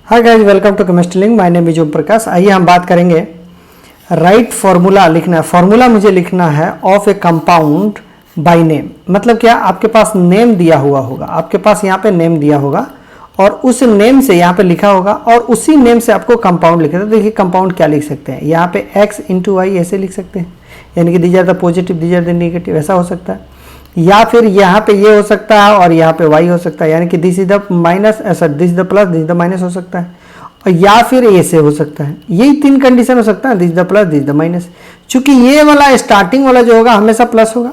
Hi guys, welcome to Chemistry Link. My name is Om Prakash. आइए हम बात करेंगे राइट फॉर्मूला लिखना है। फॉर्मूला मुझे लिखना है of A compound by name. मतलब क्या, आपके पास नेम दिया हुआ होगा, आपके पास यहाँ पे नेम दिया होगा और उस नेम से यहाँ पे लिखा होगा और उसी नेम से आपको कंपाउंड लिखना है। तो देखिए कंपाउंड क्या लिख सकते हैं, यहाँ पे x इंटू वाई ऐसे लिख सकते हैं, यानी कि these are the positive these are the negative, ऐसा हो सकता है। या फिर यहाँ पे ये हो सकता है और यहाँ पे y हो सकता है, यानी कि this is the minus, this is the plus, this is the minus हो सकता है। और या फिर ए से हो सकता है। यही तीन कंडीशन हो सकता है, this is the plus, this is the minus. चूंकि ये वाला स्टार्टिंग वाला जो होगा हमेशा प्लस होगा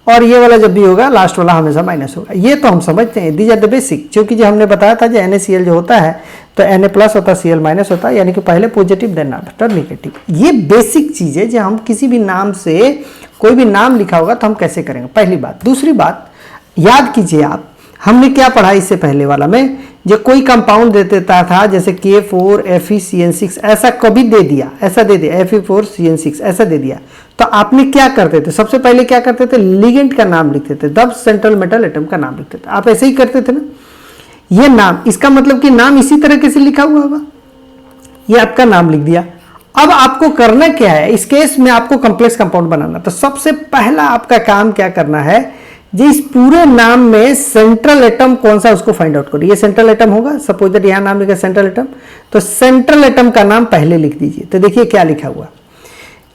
और ये वाला जब भी होगा लास्ट वाला हमेशा माइनस होगा। ये तो हम समझते हैं, दीज आर द बेसिक। क्योंकि जो हमने बताया था जो NaCl जो होता है तो Na प्लस होता है, Cl माइनस होता है, यानी कि पहले पॉजिटिव देन आफ्टर नेगेटिव। ये बेसिक चीज़ है जो हम किसी भी नाम से कोई भी नाम लिखा होगा तो हम कैसे करेंगे, पहली बात। दूसरी बात याद कीजिए आप, हमने क्या पढ़ा इससे पहले वाला में, जो कोई कंपाउंड दे देता था जैसे K4FeCN6 ऐसा कभी दे दिया, ऐसा दे दिया Fe4CN6 ऐसा दे दिया, तो आपने क्या करते थे, सबसे पहले क्या करते थे, लिगेंड का नाम लिखते थे, तब सेंट्रल मेटल एटम का नाम लिखते थे। आप ऐसे ही करते थे ना। ये नाम, इसका मतलब कि नाम इसी तरीके से लिखा हुआ होगा, ये आपका नाम लिख दिया। अब आपको करना क्या है, इस केस में आपको कॉम्प्लेक्स कंपाउंड बनाना। तो सबसे पहला आपका काम क्या करना है, जो इस पूरे नाम में सेंट्रल एटम कौन सा उसको फाइंड आउट करो। ये सेंट्रल एटम होगा, सपोज दैट यहां नाम लिखा सेंट्रल एटम, तो सेंट्रल एटम का नाम पहले लिख दीजिए। तो देखिए क्या लिखा हुआ,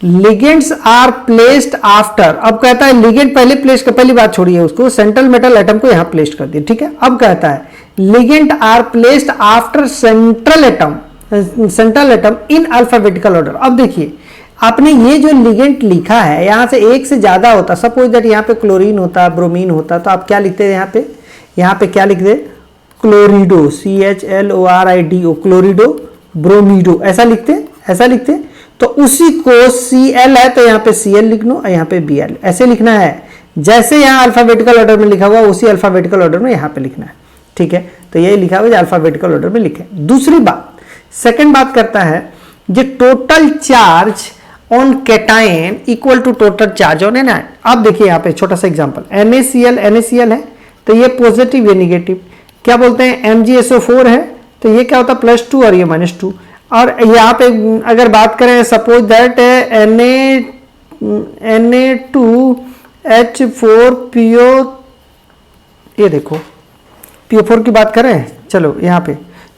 लिगेंड्स आर प्लेस्ड आफ्टर। अब कहता है लिगेंड पहले प्लेस कर, पहली बात छोड़िए उसको, सेंट्रल मेटल एटम को यहां प्लेस कर दिए, ठीक है। अब कहता है ligand are placed after central atom in alphabetical order. अब देखिए आपने ये जो लिगेंड लिखा है यहां से एक से ज्यादा होता, सपोज दैट यहाँ पे क्लोरीन होता, ब्रोमीन होता, तो आप क्या लिखते हैं, यहाँ पे क्या लिखते, क्लोरिडो, CHLORIDO, क्लोरिडो ब्रोमीडो, ऐसा लिखते। तो उसी को Cl है तो यहाँ पे Cl लिख लो और यहाँ पे Bl ऐसे लिखना है। जैसे यहाँ अल्फाबेटिकल ऑर्डर में लिखा हुआ उसी अल्फाबेटिकल ऑर्डर में यहाँ पे लिखना है, ठीक है। तो यही लिखा हुआ अल्फाबेटिकल ऑर्डर में लिखे। दूसरी बात, सेकंड बात करता है जो total charge on cation equal to total charge on anion. अब देखिए यहाँ पे छोटा सा एग्जांपल, NaCl है तो ये पॉजिटिव ये निगेटिव। क्या बोलते हैं, MgSO4 है तो ये क्या होता है +2 और ये -2। और यहाँ पे अगर बात करें सपोज दैट Na2H4PO, ये देखो PO4 की बात करें, चलो यहाँ पे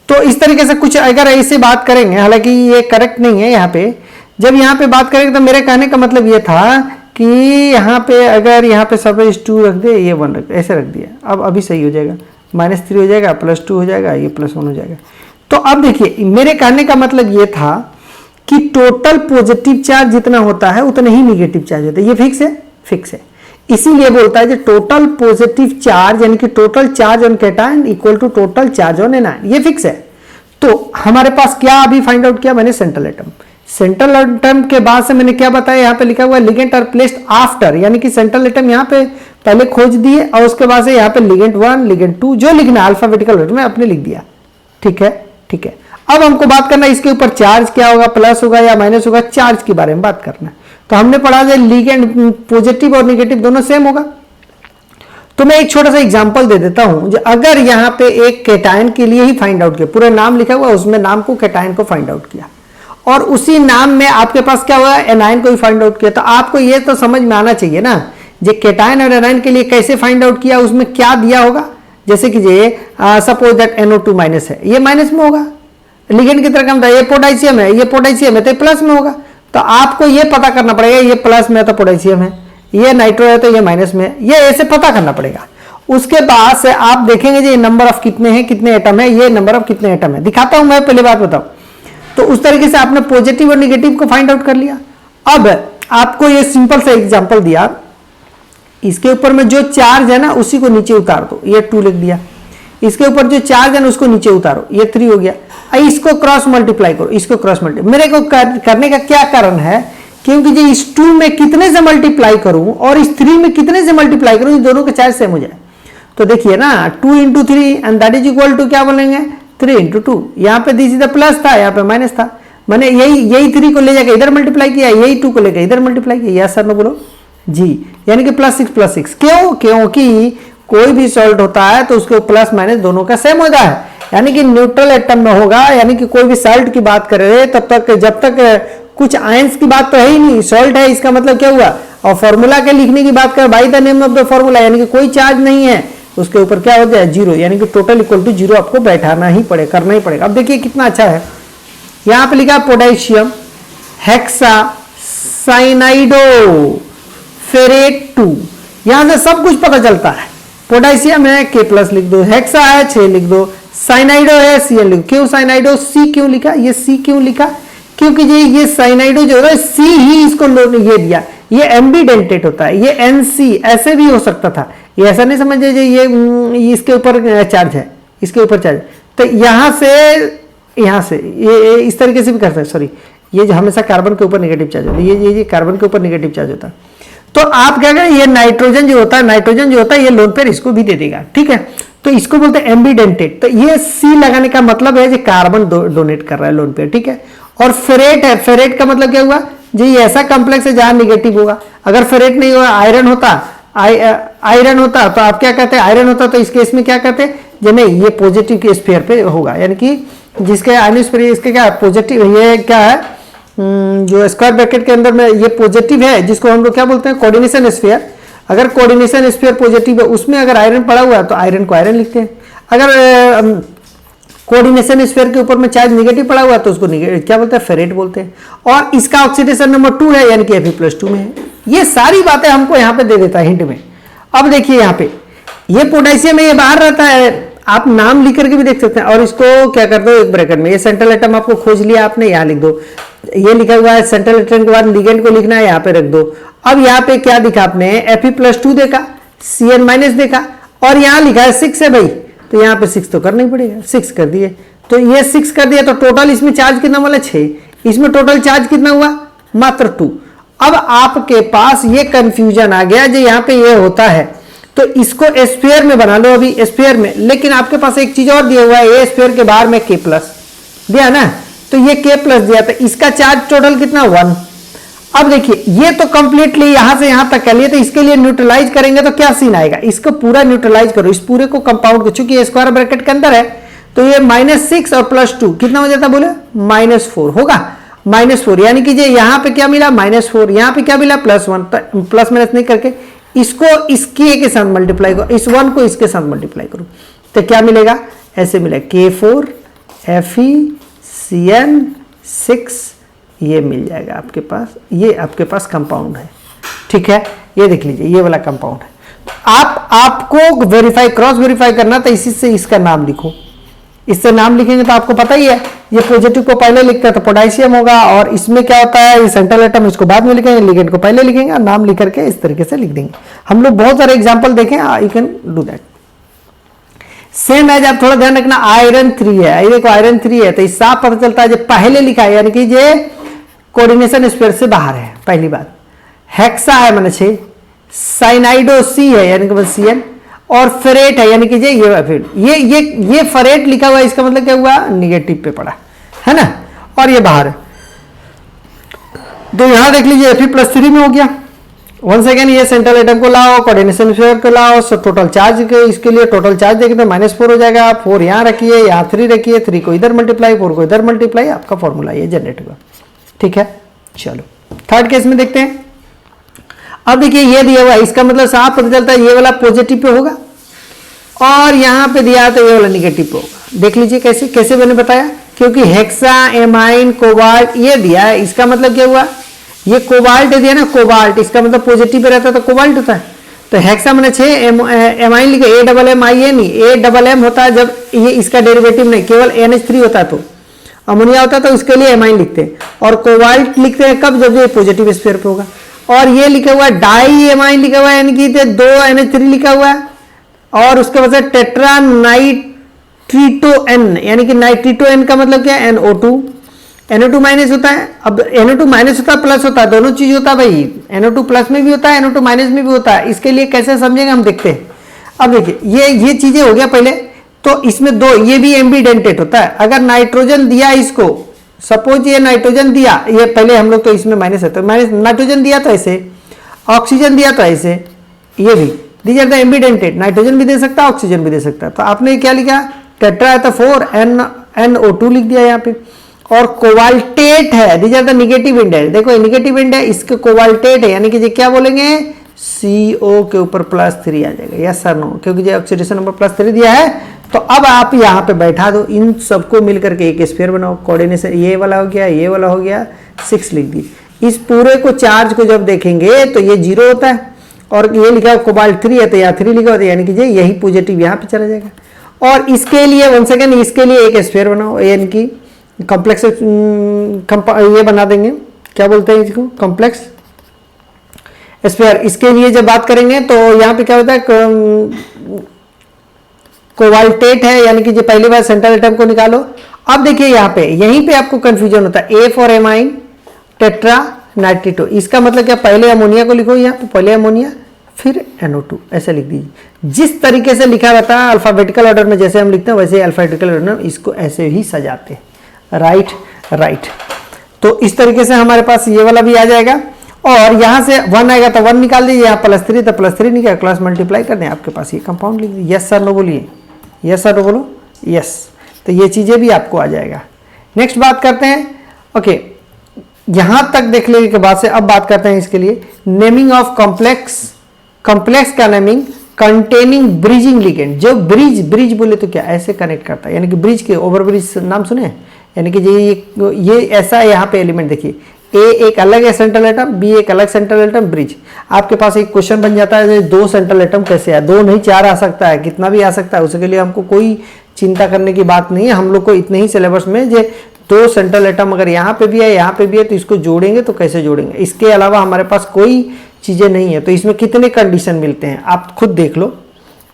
तो इस तरीके से कुछ अगर ऐसे बात करेंगे, हालांकि ये करेक्ट नहीं है। यहाँ पे जब यहाँ पे बात करेंगे तो मेरे कहने का मतलब ये था कि यहाँ पे अगर यहाँ पे -2 रख दे, ये 1 रख दे, ऐसे रख दिया। अब अभी सही हो जाएगा, -3 हो जाएगा, +2 हो जाएगा, ये +1 हो जाएगा। तो अब देखिए मेरे कहने का मतलब ये था कि टोटल पॉजिटिव चार्ज जितना होता है उतना ही निगेटिव चार्ज होता है। ये फिक्स है। इसीलिए बोलता है कि टोटल पॉजिटिव चार्ज यानी कि total charge on cation equal to total charge on anion, ये फिक्स है। तो हमारे पास क्या अभी फाइंड आउट किया मैंने, सेंट्रल एटम के बाद से मैंने क्या बताया, यहाँ पे लिखा हुआ है लिगेंड आर प्लेस्ड आफ्टर, यानी कि सेंट्रल एटम यहाँ पे पहले खोज दिए और उसके बाद से यहाँ पे लिगेंड 1 लिगेंड 2 जो लिखना अल्फाबेटिकल ऑर्डर में आपने लिख दिया, ठीक है। अब हमको बात करना है इसके ऊपर चार्ज क्या होगा, प्लस होगा या माइनस होगा, चार्ज के बारे में बात करना है। तो हमने पढ़ा है लिगेंड पॉजिटिव और नेगेटिव दोनों सेम होगा। तो मैं एक छोटा सा एग्जांपल दे देता हूं, जो अगर यहाँ पे एक कैटायन के लिए ही फाइंड आउट किया, पूरा नाम लिखा हुआ उसमें नाम को कैटायन को फाइंड आउट किया और उसी नाम में आपके पास क्या हुआ, एनायन को भी फाइंड आउट किया, तो आपको ये तो समझ में आना चाहिए ना जो कैटायन और एनायन के लिए कैसे फाइंड आउट किया, उसमें क्या दिया होगा। जैसे कि ये सपोज दैट NO2 माइनस है, ये माइनस में होगा, लिगेंड की तरह काम था, ये पोटेशियम है, ये पोटेशियम है तो प्लस में होगा। तो आपको ये पता करना पड़ेगा ये प्लस में है तो पोटेशियम है, ये नाइट्रो है तो ये माइनस में है, ये ऐसे पता करना पड़ेगा। उसके बाद से आप देखेंगे ये नंबर ऑफ कितने हैं, कितने एटम है, ये नंबर ऑफ कितने एटम है, दिखाता हूं मैं, पहले बात बताओ। तो उस तरीके से आपने पॉजिटिव और नेगेटिव को फाइंड आउट कर लिया। अब आपको ये सिंपल सा एग्जांपल दिया, इसके ऊपर में जो चार्ज है ना उसी को नीचे उतार दो, ये 2 लिख दिया। इसके ऊपर जो चार्ज है ना उसको नीचे उतारो, ये 3 हो गया। इसको क्रॉस मल्टीप्लाई करो, इसको क्रॉस मल्टीप्लाई, मेरे को करने का क्या कारण है, क्योंकि जो इस 2 में कितने से मल्टीप्लाई करूं और इस 3 में कितने से मल्टीप्लाई करूं, दोनों के चार्ज सेम हो जाए। तो देखिए ना 2 × 3 and that is equal to क्या बोलेंगे 3 × 2। यहाँ पे दिस इज द प्लस था, यहाँ पे माइनस था, मैंने यही 3 को ले जाकर इधर मल्टीप्लाई किया, यही 2 को लेकर इधर मल्टीप्लाई किया। यस सर, मैं बोलो जी, यानी कि +6 क्यों, क्योंकि कोई भी सॉल्ट होता है तो उसके प्लस माइनस दोनों का सेम होता है। यानी कि न्यूट्रल एटम में होगा, यानी कि कोई भी सॉल्ट की बात कर रहे हैं तब तक जब तक कुछ आयंस की बात तो है ही नहीं, सॉल्ट है, इसका मतलब क्या हुआ। और फॉर्मूला के लिखने की बात कर, by the name of the formula, यानी कि कोई चार्ज नहीं है, उसके ऊपर क्या हो जाए, जीरो, यानी कि टोटल इक्वल टू जीरो आपको बैठाना ही पड़ेगा, करना ही पड़ेगा। अब देखिए कितना अच्छा है, यहाँ पे लिखा पोटेशियम हेक्सा साइनाइडो फेरेट 2, यहां से सब कुछ पता चलता है। पोटेशियम है K+ लिख दो, हेक्सा है 6 लिख दो, साइनाइडो है Cl लिख दो। क्यों साइनाइडो, C क्यों लिखा, ये C क्यों लिखा, क्योंकि ये साइनाइडो जो है C ही इसको ये दिया, ये एम्बीडेंटेट होता है, ये NC ऐसे भी हो सकता था, ये ऐसा नहीं समझे ये इसके ऊपर चार्ज है, इसके ऊपर चार्ज, तो यहाँ से ये इस तरीके से भी करते हैं, सॉरी ये जो हमेशा कार्बन के ऊपर नेगेटिव चार्ज होता है, ये कार्बन के ऊपर नेगेटिव चार्ज होता है। तो आप क्या करें, ये नाइट्रोजन जो होता है, ये लोन पेयर इसको भी दे देगा, ठीक है, तो इसको बोलते हैं एम्बीडेंटेट। तो ये C लगाने का मतलब है जो कार्बन डोनेट कर रहा है लोन पेयर, ठीक है। और फेरेट है, फेरेट का मतलब क्या हुआ जी, ये ऐसा कॉम्प्लेक्स है जहां निगेटिव होगा। अगर फेरेट नहीं हुआ, आयरन होता तो आप क्या कहते हैं, आयरन होता तो इस केस में क्या कहते हैं, जो नहीं ये पॉजिटिव के स्फीयर पे होगा, यानी कि जिसके आयनोस्फीयर इसके क्या पॉजिटिव, ये क्या है जो स्क्वायर ब्रैकेट के अंदर में ये पॉजिटिव है, जिसको हम लोग क्या बोलते हैं, कोऑर्डिनेशन स्फीयर। अगर कोऑर्डिनेशन स्फीयर पॉजिटिव है, उसमें अगर आयरन पड़ा हुआ है तो आयरन को आयरन लिखते हैं। अगर कोऑर्डिनेशन स्फीयर के ऊपर में चार्ज नेगेटिव पड़ा हुआ है तो उसको क्या बोलते हैं, फेरेट बोलते हैं। और इसका ऑक्सीडेशन नंबर 2 है, यानी कि Fe+2 में है। ये सारी बातें हमको यहाँ पे दे देता है हिंट में। अब देखिए यहाँ पे ये पोटेशियम है, ये बाहर रहता है, आप नाम लिख करके भी देख सकते हैं। और इसको क्या कर दो, एक ब्रैकेट में ये सेंट्रल एटम आपको खोज लिया आपने, यहाँ लिख दो, ये लिखा हुआ है सेंट्रल एटम के बाद लिगेंड को लिखना है, यहाँ पे रख दो। अब यहाँ पे क्या दिखा आपने, Fe+2 देखा, Cn- देखा, और यहाँ लिखा है 6 है भाई, तो यहाँ पे 6 तो करना ही पड़ेगा, 6 कर दिए, तो ये 6 कर दिया, तो टोटल इसमें चार्ज कितना बोला, 6, इसमें टोटल चार्ज कितना हुआ, मात्र 2। अब आपके पास ये कंफ्यूजन आ गया जो यहाँ पे ये होता है, तो इसको स्फीयर में बना लो, अभी स्फीयर में, लेकिन आपके पास एक चीज और दिया हुआ है, ये स्फीयर के बाहर में K+ दिया ना, तो ये K+ दिया, तो इसका चार्ज टोटल कितना 1। अब देखिए ये तो कंप्लीटली यहां से यहां तक कर लिए, तो इसके लिए न्यूट्रलाइज करेंगे तो क्या सीन आएगा, इसको पूरा न्यूट्रलाइज करो, इस पूरे को कंपाउंड को, चूंकि ये स्क्वायर ब्रैकेट के अंदर है तो ये -6 और +2 कितना हो जाता, बोले -4 होगा, -4, यानी कि ये यहां पे क्या मिला -4, यहां पे क्या मिला +1, तो प्लस माइनस नहीं करके इसको इसके के साथ मल्टीप्लाई करो, इस 1 को इसके साथ मल्टीप्लाई करो, तो क्या मिलेगा, ऐसे मिलेगा K4 FeCN6, ये मिल जाएगा आपके पास, ये आपके पास कंपाउंड है, ठीक है। ये देख लीजिए ये वाला कंपाउंड है। आपको वेरीफाई, क्रॉस वेरीफाई करना, तो इसी से इसका नाम लिखो, इससे नाम लिखेंगे तो आपको पता ही है, ये पॉजिटिव को पहले लिखते हैं तो पोटेशियम होगा, और इसमें क्या होता है, ये सेंट्रल एटम इसको बाद में लिखेंगे, लिगेंड को पहले लिखेंगे, और नाम लिख करके इस तरीके से लिख देंगे। हम लोग बहुत सारे एग्जाम्पल देखें, you can do that. Same as, आप थोड़ा ध्यान रखना, आयरन 3 है, ये देखो आयरन 3 है, तो इस साफ पता चलता है जो पहले लिखा है, यानी कि ये कोऑर्डिनेशन स्फीयर से बाहर है, पहली बात। हेक्सा है मैंने 6, साइनाइडो C है, यानी कि Cn, और फेरेट है, यानी कि ये फेरेट लिखा हुआ है, इसका मतलब क्या हुआ, निगेटिव पे पड़ा है ना, और ये बाहर है। तो यहां देख लीजिए Fe+3 में हो गया। वन सेकेंड, ये सेंट्रल एटम को लाओ, कोऑर्डिनेशन स्फीयर को लाओ, सो टोटल चार्ज के, इसके लिए टोटल चार्ज देखें तो -4 हो जाएगा, 4 यहाँ रखिए, यहाँ 3 रखिए, 3 को इधर मल्टीप्लाई, 4 को इधर मल्टीप्लाई, आपका फॉर्मूला ये जनरेट हुआ, ठीक है। चलो थर्ड केस में देखते हैं। अब देखिए ये दिया हुआ है, इसका मतलब साफ पता चलता है ये वाला पॉजिटिव पे होगा, और यहाँ पे दिया तो ये वाला निगेटिव पे होगा। देख लीजिए कैसे कैसे मैंने बताया, क्योंकि हेक्सा, एमाइन, कोबाल्ट ये दिया है, इसका मतलब क्या हुआ, ये कोबाल्ट दिया ना, कोबाल्ट, इसका मतलब पॉजिटिव पे रहता है तो कोबाल्ट होता है। तो हेक्सा मैंने 6, एमाइन लिखे AMMIN, AMM होता है जब ये इसका डेरिवेटिव नहीं, केवल NH3 होता है, तो अमोनिया होता है तो उसके लिए एमाइन लिखते हैं, और कोबाल्ट लिखते हैं कब, जब ये पॉजिटिव स्फीयर पे होगा। और ये लिखा हुआ है डाई एमाइन लिखा हुआ है, यानी कि 2 NH3 लिखा हुआ है, और उसके बाद टेट्रा नाइट्रिटोएन, यानी कि नाइट्रिटोएन का मतलब क्या है, NO2 माइनस होता है। अब NO2 माइनस होता है, प्लस होता है, दोनों चीज होता है भाई, NO2 प्लस में भी होता है, NO2 माइनस में भी होता है। इसके लिए कैसे समझेंगे हम देखते हैं। अब देखिए ये चीजें हो गया पहले, तो इसमें दो, ये भी एम्बीडेंटेट होता है। अगर नाइट्रोजन दिया इसको, सपोज ये नाइट्रोजन दिया, ये पहले हम लोग तो इसमें माइनस है, तो माइनस नाइट्रोजन दिया तो ऐसे, ऑक्सीजन दिया तो ऐसे, ये भी these are the ambidentate, nitrogen भी दे सकता है, ऑक्सीजन भी दे सकता है। तो आपने क्या लिखा, टेट्रा है तो 4, NO2 लिख दिया यहाँ पे। और कोवाल्टेट है, these are the negative and है, देखो निगेटिव एंड है, इसके कोवाल्टेट है, यानी कि ये क्या बोलेंगे, CO के ऊपर +3 आ जाएगा, यस सर नो, क्योंकि ये ऑक्सीडेशन नंबर +3 दिया है। तो अब आप यहाँ पे बैठा दो, इन सबको मिलकर के एक स्फीयर बनाओ, कोऑर्डिनेशन ये वाला हो गया, ये वाला हो गया, 6 लिख दी। इस पूरे को चार्ज को जब देखेंगे तो ये 0 होता है, और ये लिखा कोबाल्ट 3 है तो यहाँ 3 लिखा होता है, यानी कि यही पॉजिटिव यहाँ पे चला जाएगा। और इसके लिए वन सेकेंड, इसके लिए एक स्फीयर बनाओ, यानी कि कॉम्प्लेक्स ये बना देंगे, क्या बोलते हैं इसको, कॉम्प्लेक्स स्फीयर। इसके लिए जब बात करेंगे तो यहाँ पे क्या होता है, कोवाल्टेट है, यानी कि जो पहली बार सेंट्रल एटम को निकालो। अब देखिए यहाँ पे, यहीं पे आपको कंफ्यूजन होता है, A फॉर एमाइन, टेट्रा नाइट्रेटो, इसका मतलब क्या, पहले अमोनिया को लिखो, यहाँ पे पहले अमोनिया फिर NO2 ऐसे लिख दीजिए। जिस तरीके से लिखा रहता है अल्फाबेटिकल ऑर्डर में, जैसे हम लिखते हैं वैसे अल्फाबेटिकल ऑर्डर में इसको ऐसे ही सजाते हैं, राइट राइट। तो इस तरीके से हमारे पास ये वाला भी आ जाएगा, और यहाँ से 1 आएगा तो 1 निकाल दीजिए, यहाँ +3 तो +3 निकाल, क्लास मल्टीप्लाई कर दें, आपके पास ये कंपाउंड लिख दीजिए। यस सर नो बोलिए, यस सर नो बोलो, यस। तो ये चीज़ें भी आपको आ जाएगा। नेक्स्ट बात करते हैं, ओके, यहाँ तक देख लेने के बाद से अब बात करते हैं इसके लिए नेमिंग ऑफ कॉम्प्लेक्स। कॉम्प्लेक्स का नेमिंग कंटेनिंग ब्रिजिंग लिगेंड। जो ब्रिज बोले तो क्या, ऐसे कनेक्ट करता है, यानी कि ब्रिज के, ओवर ब्रिज नाम सुने, यानी कि ये ऐसा यहाँ पे एलिमेंट देखिए, A एक अलग है सेंट्रल एटम, B एक अलग सेंट्रल एटम, ब्रिज। आपके पास एक क्वेश्चन बन जाता है, 2 सेंट्रल एटम कैसे है, 2 नहीं 4 आ सकता है, कितना भी आ सकता है, उसके लिए हमको कोई चिंता करने की बात नहीं है। हम लोग को इतने ही सिलेबस में जो 2 सेंट्रल एटम अगर यहाँ पे भी है, यहाँ पे भी है, तो इसको जोड़ेंगे तो कैसे जोड़ेंगे, इसके अलावा हमारे पास कोई चीज़ें नहीं है। तो इसमें कितने कंडीशन मिलते हैं आप खुद देख लो।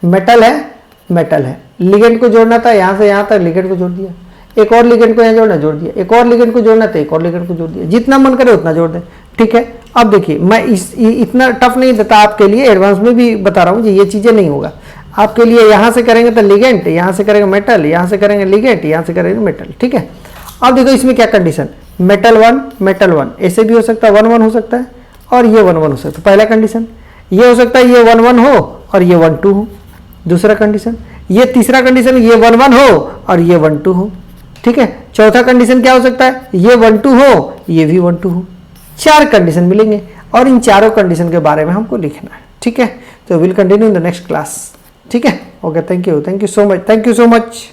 मेटल है, लिगेंड को जोड़ना था, यहाँ से यहाँ तक लिगेंड को जोड़ दिया, एक और लिगेंड को यहाँ जोड़ना, जोड़ दिया, एक और लिगेंड को जोड़ना था, एक और लिगेंड को जोड़ दिया, जितना मन करे उतना जोड़ दें, ठीक है। अब देखिए मैं इतना टफ नहीं देता आपके लिए, एडवांस में भी बता रहा हूँ, ये चीज़ें नहीं होगा आपके लिए। यहाँ से करेंगे तो लिगेंड, यहाँ से करेंगे मेटल, यहाँ से करेंगे लिगेंड, यहाँ से करेंगे मेटल, ठीक है। अब देखो इसमें क्या कंडीशन, मेटल 1 ऐसे भी हो सकता है, 1 1 हो सकता है, और ये 1 1 हो सकता है। पहला कंडीशन ये हो सकता है, ये 1 1 हो और ये 1 2 हो। दूसरा कंडीशन, ये तीसरा कंडीशन, ये 1 1 हो और ये 1 2 हो, ठीक है। चौथा कंडीशन क्या हो सकता है, ये 1 2 हो, ये भी 1 2 हो। 4 कंडीशन मिलेंगे, और इन चारों कंडीशन के बारे में हमको लिखना है, ठीक है। तो will continue in the next class, ठीक है। Okay, thank you so much, thank you so much.